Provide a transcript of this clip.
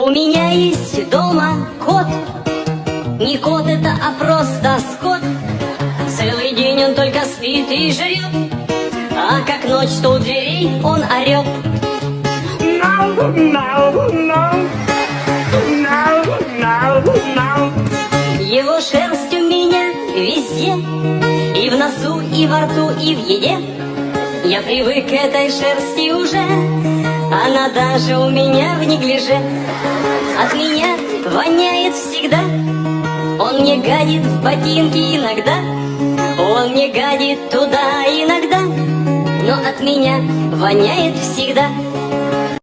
У меня есть дома кот. Не кот это, а просто скот. Целый день он только спит и жрет, а как ночь, то у дверей он орет. No, no, no. No, no, no. Его шерсть у меня везде, и в носу, и во рту, и в еде. Я привык к этой шерсти уже, она даже у меня в неглиже. От меня воняет всегда, он мне гадит в ботинки иногда. Он мне гадит туда иногда, но от меня воняет всегда.